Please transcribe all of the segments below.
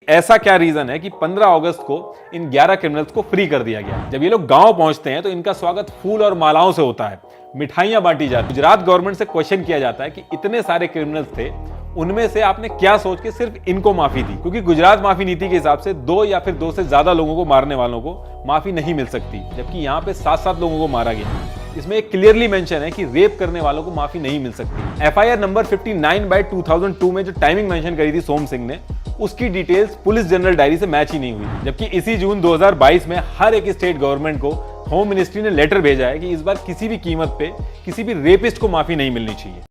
ऐसा क्या रीजन है कि 15 अगस्त को इन 11 क्रिमिनल्स को फ्री कर दिया गया। जब ये लोग गांव पहुंचते हैं तो इनका स्वागत फूल और मालाओं से होता है, मिठाइयां बांटी जाती है। गुजरात गवर्नमेंट से क्वेश्चन किया जाता है कि इतने सारे क्रिमिनल्स थे, उनमें से आपने क्या सोच के सिर्फ इनको माफी दी, क्योंकि गुजरात माफी नीति के हिसाब से 2 या फिर 2 से ज्यादा लोगों को मारने वालों को माफी नहीं मिल सकती, जबकि यहाँ पे 7-7 लोगों को मारा गया। इसमें एक क्लियरली मेंशन है कि रेप करने वालों को माफी नहीं मिल सकती। एफआईआर नंबर 59/2002 में जो टाइमिंग मेंशन करी थी सोम सिंह ने, उसकी डिटेल्स पुलिस जनरल डायरी से मैच ही नहीं हुई। जबकि इसी जून 2022 में हर एक स्टेट गवर्नमेंट को होम मिनिस्ट्री ने लेटर भेजा है कि इस बार किसी भी कीमत पे किसी भी रेपिस्ट को माफी नहीं मिलनी चाहिए।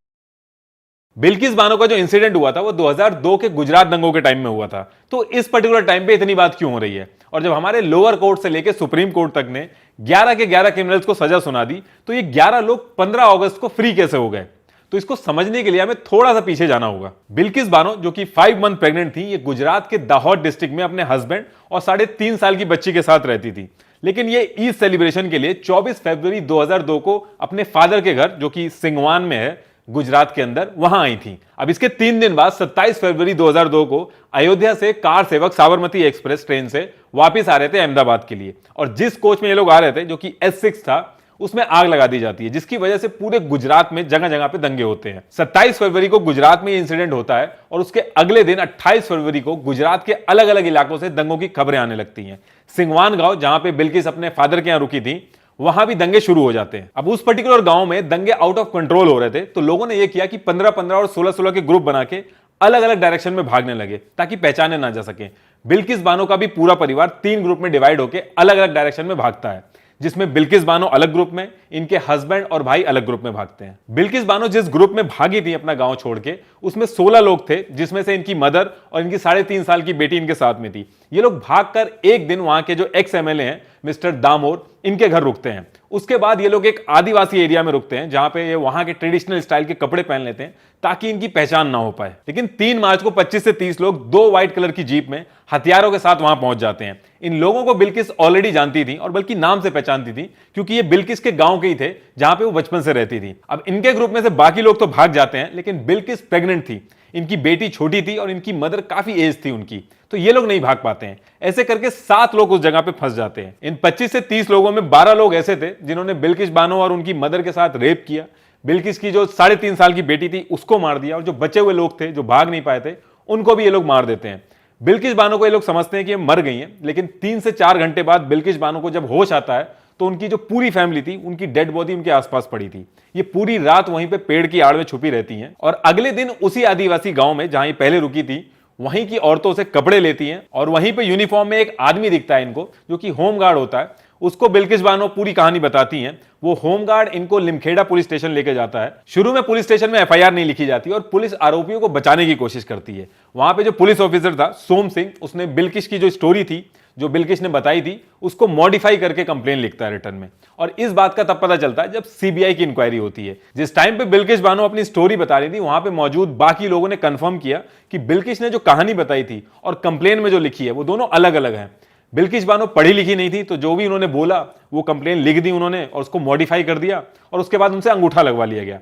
बिल्किस बानो का जो इंसिडेंट हुआ था वो 2002 के गुजरात दंगों के टाइम में हुआ था। तो इस पर्टिकुलर टाइम पे इतनी बात क्यों हो रही है? और जब हमारे लोअर कोर्ट से लेकर सुप्रीम कोर्ट तक ने 11 के 11 क्रिमिनल्स को सजा सुना दी, तो ये 11 लोग 15 अगस्त को फ्री कैसे हो गए? तो इसको समझने के लिए हमें थोड़ा सा पीछे जाना होगा। बिल्किस बानो जो कि 5 मंथ प्रेग्नेंट थी, ये गुजरात के दाहोद डिस्ट्रिक्ट में अपने हस्बैंड और 3.5 साल की बच्ची के साथ रहती थी। लेकिन ये ईद सेलिब्रेशन के लिए 24 फरवरी 2002 को अपने फादर के घर, जो कि सिंगवान में है गुजरात के अंदर, वहां आई थी। अब इसके 3 दिन बाद 27 फरवरी 2002 को अयोध्या से कार सेवक साबरमती एक्सप्रेस ट्रेन से वापस आ रहे थे अहमदाबाद के लिए, और जिस कोच में ये लोग आ रहे थे, जो कि S6 था, उसमें आग लगा दी जाती है, जिसकी वजह से पूरे गुजरात में जगह जगह पे दंगे होते हैं। 27 फरवरी को गुजरात में ये इंसिडेंट होता है और उसके अगले दिन 28 फरवरी को गुजरात के अलग अलग इलाकों से दंगों की खबरें आने लगती हैं। सिंगवान गांव, जहां पे बिल्किस अपने फादर के यहां रुकी थी, वहां भी दंगे शुरू हो जाते हैं। अब उस पर्टिकुलर गांव में दंगे आउट ऑफ कंट्रोल हो रहे थे, तो लोगों ने यह किया कि 15-15 और 16-16 के ग्रुप बना के अलग अलग डायरेक्शन में भागने लगे ताकि पहचाने ना जा सके। बिल्किस बानो का भी पूरा परिवार 3 ग्रुप में डिवाइड होकर अलग अलग डायरेक्शन में भागता है, जिसमें बिल्किस बानो अलग ग्रुप में, इनके हस्बैंड और भाई अलग ग्रुप में भागते हैं। बिल्किस बानो जिस ग्रुप में भागी थी अपना गांव छोड़ के, उसमें 16 लोग थे, जिसमें से इनकी मदर और इनकी 3.5 साल की बेटी इनके साथ में थी। ये लोग भागकर एक दिन वहां के जो एक्स MLA हैं मिस्टर दामोर, इनके घर रुकते हैं। उसके बाद ये लोग एक आदिवासी एरिया में रुकते हैं, जहां पे ये वहां के ट्रेडिशनल स्टाइल के कपड़े पहन लेते हैं ताकि इनकी पहचान ना हो पाए। लेकिन 3 मार्च को 25 से 30 लोग 2 व्हाइट कलर की जीप में हथियारों के साथ वहां पहुंच जाते हैं। इन लोगों को बिल्किस ऑलरेडी जानती थी, और बल्कि नाम से पहचानती थी, क्योंकि ये बिल्किस के गांव के ही थे जहां पे वो बचपन से रहती थी। अब इनके ग्रुप में से बाकी लोग तो भाग जाते हैं, लेकिन बिल्किस प्रेग्नेंट थी, इनकी बेटी छोटी थी और इनकी मदर काफी एज थी उनकी, तो ये लोग नहीं भाग पाते हैं। ऐसे करके 7 लोग उस जगह पे फंस जाते हैं। इन 25 से 30 लोगों में 12 लोग ऐसे थे जिन्होंने बिल्किस बानो और उनकी मदर के साथ रेप किया। बिल्किस की जो 3.5 साल की बेटी थी उसको मार दिया, और जो बचे हुए लोग थे जो भाग नहीं पाए थे, उनको भी ये लोग मार देते हैं। बिल्किस बानो को ये लोग समझते हैं कि ये मर गई हैं, लेकिन 3 से 4 घंटे बाद बिल्किस बानो को जब होश आता है, तो उनकी जो पूरी फैमिली थी, उनकी डेड बॉडी उनके आसपास पड़ी थी। ये पूरी रात वहीं पे पेड़ की आड़ में छुपी रहती हैं, और अगले दिन उसी आदिवासी गांव में जहां ये पहले रुकी थी, वहीं की औरतों से कपड़े लेती हैं, और वहीं पे यूनिफॉर्म में एक आदमी दिखता है इनको, जो कि होमगार्ड होता है। उसको बिल्किस बानो पूरी कहानी बताती हैं। वो होमगार्ड इनको लिमखेड़ा पुलिस स्टेशन लेके जाता है। शुरू में पुलिस स्टेशन में FIR नहीं लिखी जाती और पुलिस आरोपियों को बचाने की कोशिश करती है। वहां पे जो पुलिस ऑफिसर था सोम सिंह, उसने बिल्किस की जो स्टोरी थी, जो बिल्किस ने बताई थी, उसको मॉडिफाई करके कंप्लेन लिखता है रिटर्न में। और इस बात का तब पता चलता है जब CBI की इंक्वायरी होती है। जिस टाइम पे बिल्किस बानो अपनी स्टोरी बता रही थी, वहां पे मौजूद बाकी लोगों ने कंफर्म किया कि बिल्किस ने जो कहानी बताई थी और कंप्लेन में जो लिखी है, वो दोनों अलग अलग हैं। बिल्किस बानो पढ़ी लिखी नहीं थी, तो जो भी उन्होंने बोला वो कंप्लेन लिख दी उन्होंने, और उसको मॉडिफाई कर दिया, और उसके बाद उनसे अंगूठा लगवा लिया गया।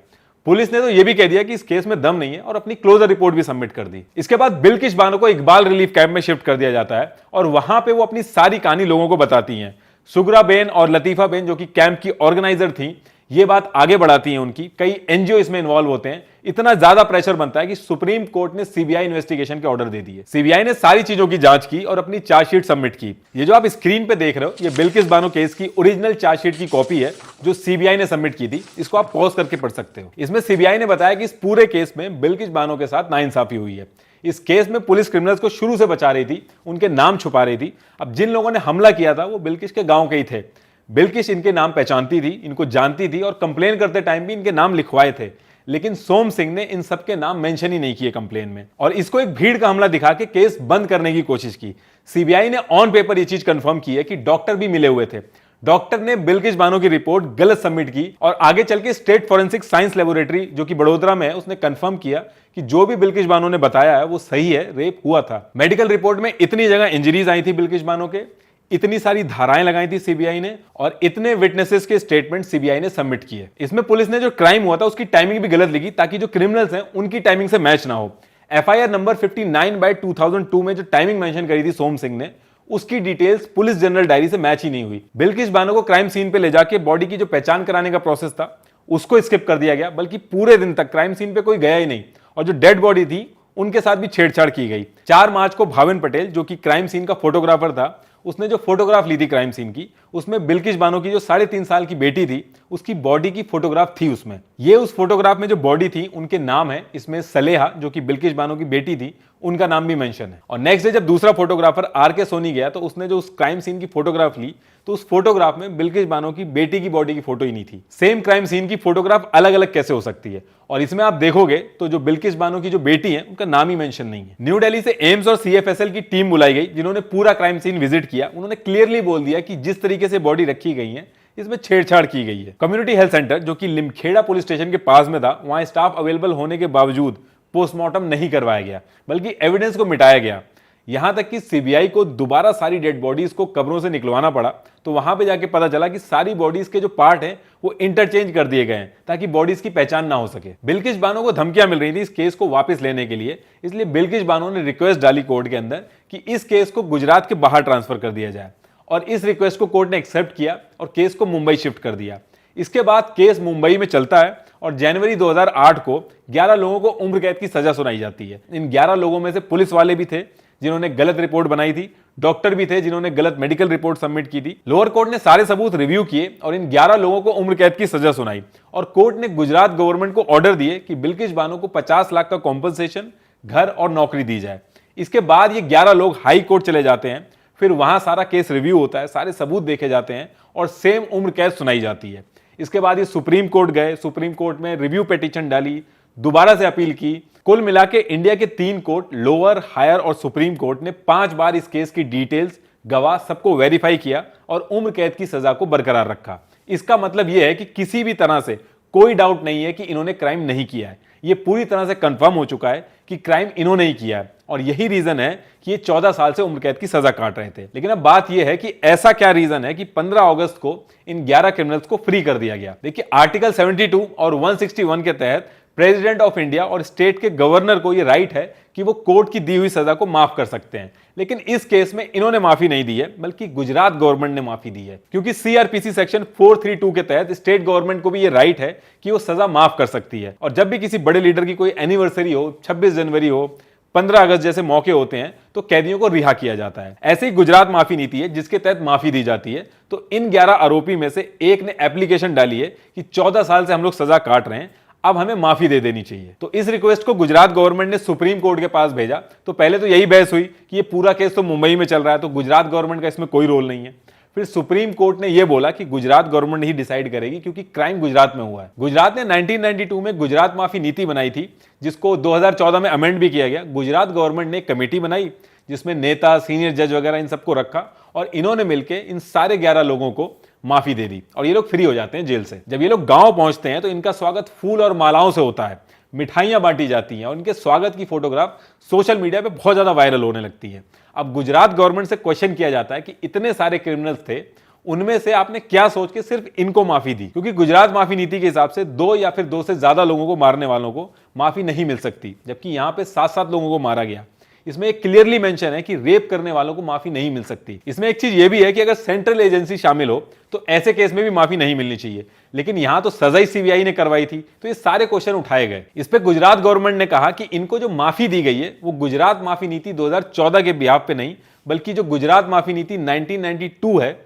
पुलिस ने तो यह भी कह दिया कि इस केस में दम नहीं है, और अपनी क्लोजर रिपोर्ट भी सबमिट कर दी। इसके बाद बिल्किस बानो को इकबाल रिलीफ कैंप में शिफ्ट कर दिया जाता है, और वहां पे वो अपनी सारी कहानी लोगों को बताती हैं। सुगरा बेन और लतीफा बेन, जो कि कैंप की ऑर्गेनाइजर थी, ये बात आगे बढ़ाती हैं उनकी। कई NGO इसमें इन्वॉल्व होते हैं। इतना ज्यादा प्रेशर बनता है कि सुप्रीम कोर्ट ने CBI इन्वेस्टिगेशन के ऑर्डर दे दिए। CBI ने सारी चीजों की जांच की और अपनी चार्जशीट सबमिट की। ये जो आप स्क्रीन पे देख रहे हो, ये बिल्किस बानो केस की ओरिजिनल चार्जशीट की कॉपी है जो CBI ने सबमिट की थी। इसको आप पॉज करके पढ़ सकते हो। इसमें CBI ने बताया कि इस पूरे केस में बिल्किस बानो के साथ नाइंसाफी हुई है। इस केस में पुलिस क्रिमिनल्स को शुरू से बचा रही थी, उनके नाम छुपा रही थी। अब जिन लोगों ने हमला किया था वो बिल्किस के गांव के ही थे। बिल्किस इनके नाम पहचानती थी, इनको जानती थी, और कंप्लेन करते टाइम भी इनके नाम लिखवाए थे। लेकिन सोम सिंह ने इन सबके नाम मेंशन ही नहीं किए कंप्लेन में, और इसको एक भीड़ का हमला दिखा के केस बंद करने की कोशिश की। CBI ने ऑन पेपर ये चीज कंफर्म की है कि डॉक्टर भी मिले हुए थे। डॉक्टर ने बिल्किस बानो की रिपोर्ट गलत सबमिट की, और आगे चल के स्टेट फॉरेंसिक साइंस लेबोरेटरी, जो कि बड़ोदरा में है, उसने कंफर्म किया कि जो भी बिल्किस बानो ने बताया है वो सही है, रेप हुआ था। मेडिकल रिपोर्ट में इतनी जगह इंजरीज आई थी बिल्किस बानो के, इतनी सारी धाराएं लगाई थी CBI ने, और इतने विटनेसेस के स्टेटमेंट CBI ने सबमिट किए। इसमें पुलिस ने जो क्राइम हुआ था उसकी टाइमिंग भी गलत लिखी, ताकि जो क्रिमिनल्स हैं उनकी टाइमिंग से मैच ना हो। एफआईआर नंबर 59/2002 में जो टाइमिंग मेंशन करी थी सोम सिंह ने, उसकी डिटेल्स पुलिस जनरल डायरी से मैच ही नहीं हुई। बिल्किश बानो को क्राइम सीन पे ले जाके बॉडी की जो पहचान कराने का प्रोसेस था उसको स्किप कर दिया गया, बल्कि पूरे दिन तक क्राइम सीन पे कोई गया ही नहीं और जो डेड बॉडी थी उनके साथ भी छेड़छाड़ की गई। 4 मार्च को भाविन पटेल, जो कि क्राइम सीन का फोटोग्राफर था, उसने जो फोटोग्राफ ली थी क्राइम सीन की, उसमें बिल्किश बानो की जो 3.5 साल की बेटी थी उसकी बॉडी की फोटोग्राफ थी उसमें। ये उस फोटोग्राफ में जो बॉडी थी उनके नाम है, इसमें सलेहा जो कि बिल्किश बानो की बेटी थी उनका नाम भी मेंशन है। और नेक्स्ट डे जब दूसरा फोटोग्राफर आर.के. सोनी गया तो उसने जो उस क्राइम सीन की फोटोग्राफ ली तो उस फोटोग्राफ में बिल्किश बानो की बेटी की बॉडी की फोटो ही नहीं थी। सेम क्राइम सीन की फोटोग्राफ अलग अलग कैसे हो सकती है? और इसमें आप देखोगे तो जो बिल्किश बानो की जो बेटी है उनका नाम ही मेंशन नहीं है। न्यू दिल्ली से एम्स और सीएफएसएल की टीम बुलाई गई जिन्होंने पूरा क्राइम सीन विजिट किया। उन्होंने क्लियरली बोल दिया कि जिस तरीके से बॉडी रखी गई है इसमें छेड़छाड़ की गई है। कम्युनिटी हेल्थ सेंटर जो कि लिमखेड़ा पुलिस स्टेशन के पास में था, वहां स्टाफ अवेलेबल होने के बावजूद पोस्टमार्टम नहीं करवाया गया, बल्कि एविडेंस को मिटाया गया। यहां तक कि सीबीआई को दोबारा सारी डेड बॉडीज को कब्रों से निकलवाना पड़ा, तो वहां पे जाके पता चला कि सारी बॉडीज के जो पार्ट हैं वो इंटरचेंज कर दिए गए हैं ताकि बॉडीज की पहचान ना हो सके। बिल्किश बानो को धमकियां मिल रही थी इस केस को वापस लेने के लिए, इसलिए बिल्किश बानो ने रिक्वेस्ट डाली कोर्ट के अंदर कि इस केस को गुजरात के बाहर ट्रांसफर कर दिया जाए, और इस रिक्वेस्ट को कोर्ट ने एक्सेप्ट किया और केस को मुंबई शिफ्ट कर दिया। इसके बाद केस मुंबई में चलता है और जनवरी 2008 को 11 लोगों को उम्र कैद की सजा सुनाई जाती है। इन 11 लोगों में से पुलिस वाले भी थे जिन्होंने गलत रिपोर्ट बनाई थी, डॉक्टर भी थे जिन्होंने गलत मेडिकल रिपोर्ट सबमिट की थी। लोअर कोर्ट ने सारे सबूत रिव्यू किए और इन 11 लोगों को उम्र कैद की सजा सुनाई, और कोर्ट ने गुजरात गवर्नमेंट को ऑर्डर दिए कि बिल्किश बानो को 50 लाख का कॉम्पनसेशन, घर और नौकरी दी जाए। इसके बाद ये 11 लोग हाई कोर्ट चले जाते हैं, फिर वहां सारा केस रिव्यू होता है, सारे सबूत देखे जाते हैं और सेम उम्र कैद सुनाई जाती है। इसके बाद ये सुप्रीम कोर्ट गए, सुप्रीम कोर्ट में रिव्यू पिटीशन डाली, दोबारा से अपील की। कुल मिला के इंडिया के 3 कोर्ट, लोअर, हायर और सुप्रीम कोर्ट ने 5 बार इस केस की डिटेल्स, गवाह सबको वेरीफाई किया और उम्र कैद की सजा को बरकरार रखा। इसका मतलब यह है कि किसी भी तरह से कोई डाउट नहीं है कि इन्होंने क्राइम नहीं किया है। यह पूरी तरह से कंफर्म हो चुका है कि क्राइम इन्होंने ही किया है, और यही रीजन है कि ये 14 साल से उम्र कैद की सजा काट रहे थे। लेकिन अब बात यह है कि ऐसा क्या रीजन है कि 15 अगस्त को इन 11 क्रिमिनल्स को फ्री कर दिया गया। देखिए, आर्टिकल 72 और 161 के तहत प्रेसिडेंट ऑफ इंडिया और स्टेट के गवर्नर को यह राइट है कि वो कोर्ट की दी हुई सजा को माफ कर सकते हैं, लेकिन इस केस में इन्होंने माफी नहीं दी है, बल्कि गुजरात गवर्नमेंट ने माफी दी है। क्योंकि सीआरपीसी सेक्शन 432 के तहत स्टेट गवर्नमेंट को भी यह राइट है कि वो सजा माफ कर सकती है। और जब भी किसी बड़े लीडर की कोई एनिवर्सरी हो, 26 जनवरी हो, 15 अगस्त जैसे मौके होते हैं, तो कैदियों को रिहा किया जाता है। ऐसे ही गुजरात माफी नीति है जिसके तहत माफी दी जाती है। तो इन 11 आरोपी में से एक ने एप्लीकेशन डाली है कि 14 साल से हम लोग सजा काट रहे हैं, अब हमें माफी दे देनी चाहिए। तो इस रिक्वेस्ट को गुजरात गवर्नमेंट ने सुप्रीम कोर्ट के पास भेजा। तो पहले तो यही बहस हुई कि ये पूरा केस तो मुंबई में चल रहा है, तो गुजरात गवर्नमेंट का इसमें कोई रोल नहीं है। फिर सुप्रीम कोर्ट ने यह बोला कि गुजरात गवर्नमेंट ही डिसाइड करेगी, क्योंकि क्राइम गुजरात में हुआ है। गुजरात ने 1992 में गुजरात माफी नीति बनाई थी, जिसको 2014 में अमेंड भी किया गया। गुजरात गवर्नमेंट ने एक कमेटी बनाई जिसमें नेता, सीनियर जज वगैरह इन सबको रखा, और इन्होंने मिलकर इन सारे 11 लोगों को माफी दे दी और ये लोग फ्री हो जाते हैं जेल से। जब ये लोग गांव पहुंचते हैं तो इनका स्वागत फूल और मालाओं से होता है, मिठाइयां बांटी जाती हैं और इनके स्वागत की फोटोग्राफ सोशल मीडिया पे बहुत ज्यादा वायरल होने लगती है। अब गुजरात गवर्नमेंट से क्वेश्चन किया जाता है कि इतने सारे क्रिमिनल्स थे, उनमें से आपने क्या सोच के सिर्फ इनको माफी दी? क्योंकि गुजरात माफी नीति के हिसाब से 2 या फिर 2 से ज्यादा लोगों को मारने वालों को माफी नहीं मिल सकती, जबकि यहां पे 7-7 लोगों को मारा गया। इसमें एक क्लियरली मेंशन है कि रेप करने वालों को माफी नहीं मिल सकती। इसमें एक चीज यह भी है कि अगर सेंट्रल एजेंसी शामिल हो तो ऐसे केस में भी माफी नहीं मिलनी चाहिए, लेकिन यहां तो सजा ही सीबीआई ने करवाई थी, तो ये सारे क्वेश्चन उठाए गए। इस पे गुजरात गवर्नमेंट ने कहा कि इनको जो माफी दी गई है वो गुजरात माफी नीति 2014 के बिहाफ पे नहीं, बल्कि जो गुजरात माफी नीति 1992 है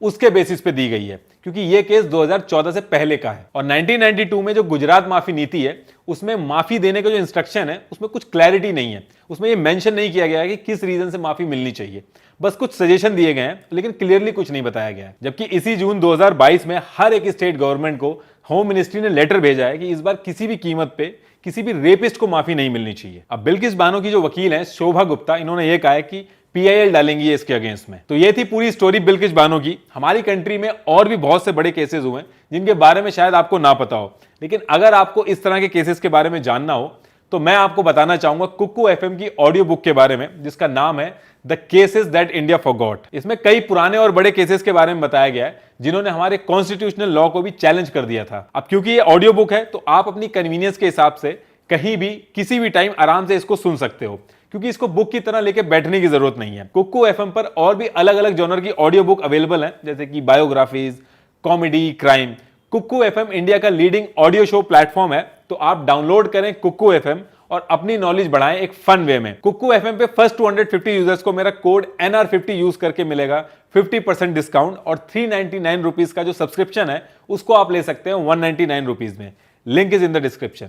उसके बेसिस पे दी गई है, क्योंकि यह केस 2014 से पहले का है। और 1992 में जो गुजरात माफी नीति है उसमें माफी देने का जो इंस्ट्रक्शन है उसमें कुछ क्लैरिटी नहीं है, उसमें यह मेंशन नहीं किया गया है कि किस रीजन से माफी मिलनी चाहिए। बस कुछ सजेशन दिए गए हैं, लेकिन क्लियरली कुछ नहीं बताया गया है। जबकि इसी जून 2022 में हर एक स्टेट गवर्नमेंट को होम मिनिस्ट्री ने लेटर भेजा है कि इस बार किसी भी कीमत पे किसी भी रेपिस्ट को माफी नहीं मिलनी चाहिए। अब बिल्किस बानो की जो वकील है शोभा गुप्ता, इन्होंने ये कहा है कि पीआईएल डालेंगी है इसके अगेंस्ट में। तो ये थी पूरी स्टोरी बिल्किस बानो की। हमारी कंट्री में और भी बहुत से बड़े केसेस हुए जिनके बारे में शायद आपको ना पता हो, लेकिन अगर आपको इस तरह के केसेस के बारे में जानना हो तो मैं आपको बताना चाहूंगा कुकू एफएम की ऑडियो बुक के बारे में, जिसका नाम है the cases that India forgot. इसमें कई पुराने और बड़े केसेस के बारे में बताया गया है जिन्होंने हमारे कॉन्स्टिट्यूशनल लॉ को भी चैलेंज कर दिया था। अब क्योंकि ये ऑडियो बुक है तो आप अपनी कन्वीनियंस के हिसाब से कहीं भी किसी भी टाइम आराम से इसको सुन सकते हो, क्योंकि इसको बुक की तरह लेके बैठने की जरूरत नहीं है। कुकू एफएम पर और भी अलग अलग जॉनर की ऑडियो बुक अवेलेबल है, जैसे कि biographies, comedy, crime. Kuku FM India का लीडिंग ऑडियो शो प्लेटफॉर्म है, तो आप डाउनलोड करें कुकू एफएम और अपनी नॉलेज बढ़ाएं एक फन वे में। कुकू एफएम पे फर्स्ट 250 यूजर्स को मेरा कोड NR50 यूज करके मिलेगा 50% डिस्काउंट, और 399 रुपीज का जो सब्सक्रिप्शन है उसको आप ले सकते हैं 199 रुपीज में। Link is in the description.